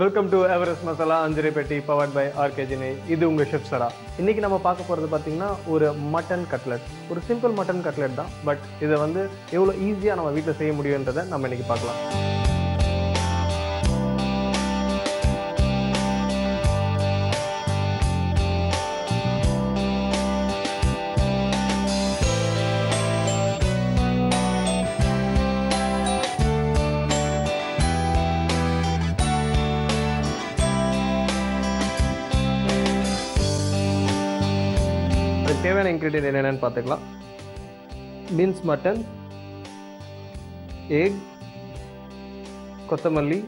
Welcome to Everest masala அஞ்சரை பெட்டி powered by ஆர்கேஜினை. இது உங்கள் ஷெஃப் சரா. இன்றைக்கி நம்ம பார்க்க போகிறது பார்த்திங்கன்னா ஒரு மட்டன் கட்லெட். ஒரு சிம்பிள் மட்டன் கட்லெட் தான், பட் இதை வந்து எவ்வளோ ஈஸியாக நம்ம வீட்டில் செய்ய முடியுன்றதை நம்ம இன்றைக்கி பார்க்கலாம். தேவையான இன்க்ரீடியன்ட் என்னென்னு பார்த்துக்கலாம். மின்ஸ் மட்டன், எக், கொத்தமல்லி,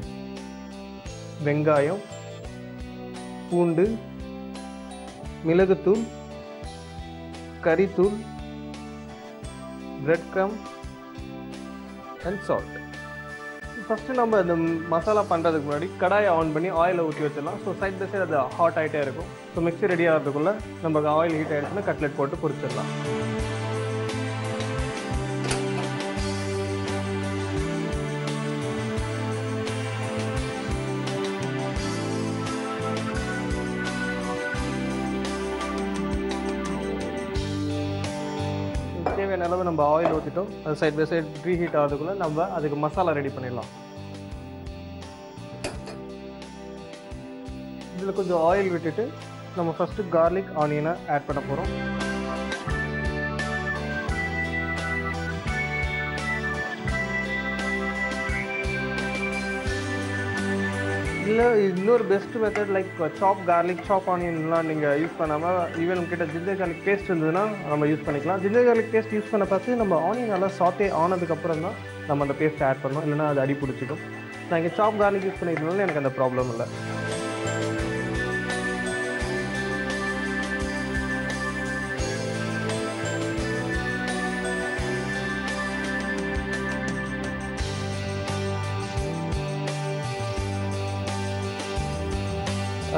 வெங்காயம், பூண்டு, மிளகுத்தூள், கறித்தூள், பிரெட் க்ரம் அண்ட் சால்ட். ஃபஸ்ட்டு நம்ம இந்த மசாலா பண்ணுறதுக்கு முன்னாடி கடாயை ஆன் பண்ணி ஆயிலை ஊற்றி வச்சிடலாம். ஸோ சைட் பை சைடு அது ஹாட் ஆகிட்டே இருக்கும். ஸோ மிக்ஸி ரெடி ஆகிறதுக்குள்ளே நம்ம ஆயில் ஹீட் ஆகிடுச்சுன்னா கட்லெட் போட்டு பொரிச்சிடலாம். தேவையான அளவு நம்ம ஆயில் ஊற்றிட்டோம். அது சைட் பை சைட் ரீஹீட் ஆகிறதுக்குள்ளே நம்ம அதுக்கு மசாலா ரெடி பண்ணிடலாம். இதில் கொஞ்சம் ஆயில் விட்டுட்டு நம்ம ஃபஸ்ட்டு கார்லிக் ஆனியனை ஆட் பண்ண போகிறோம். இல்லை இன்னொரு பெஸ்ட் மெத்தட் லைக் சாப் கார்லிக், சாப் ஆனியன்லாம் நீங்கள் யூஸ் பண்ணாமல் ஈவன் உங்ககிட்ட ஜிஞ்சர் கார்லிக் பேஸ்ட் இருந்ததுன்னா நம்ம யூஸ் பண்ணிக்கலாம். ஜிஞ்சர் கார்லிக் பேஸ்ட் யூஸ் பண்ண பார்த்து நம்ம ஆனியன் நல்லா சாட்டே ஆனதுக்கப்புறம் தான் நம்ம அந்த பேஸ்ட்டை ஆட் பண்ணோம், இல்லைனா அது அடி பிடிச்சிடும். நான் இங்கே சாப் கார்லிக் யூஸ் பண்ணிக்கிறதுனால எனக்கு அந்த ப்ராப்ளம் இல்லை.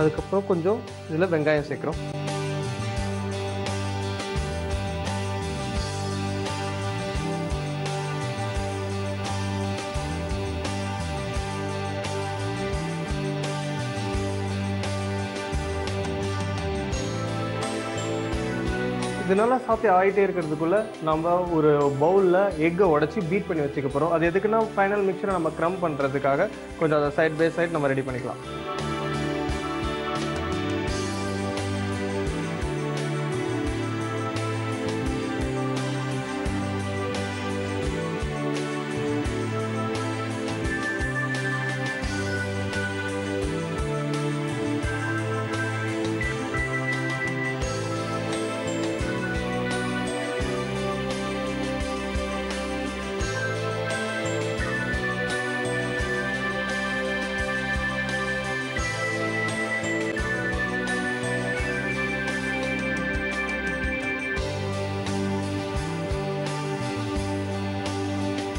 அதுக்கப்புறம் கொஞ்சம் இதில் வெங்காயம் சேர்க்குறோம். இதனால சாப்பிட்டு ஆகிட்டே இருக்கிறதுக்குள்ளே நம்ம ஒரு பவுலில் எக்கை உடச்சி பீட் பண்ணி வச்சுக்க போகிறோம். அது எதுக்குன்னா ஃபைனல் மிக்சரை நம்ம க்ரம் பண்ணுறதுக்காக கொஞ்சம் அதை சைட் பை சைட் நம்ம ரெடி பண்ணிக்கலாம்.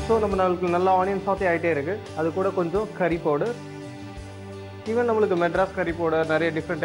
ஸோ நம்மளுக்கு நல்லா ஆனியன் சாத்தே ஆகிட்டே இருக்குது. அது கூட கொஞ்சம் கறி பவுடர், ஈவன் நம்மளுக்கு மெட்ராஸ் கறி பவுடர், நிறைய டிஃப்ரெண்ட்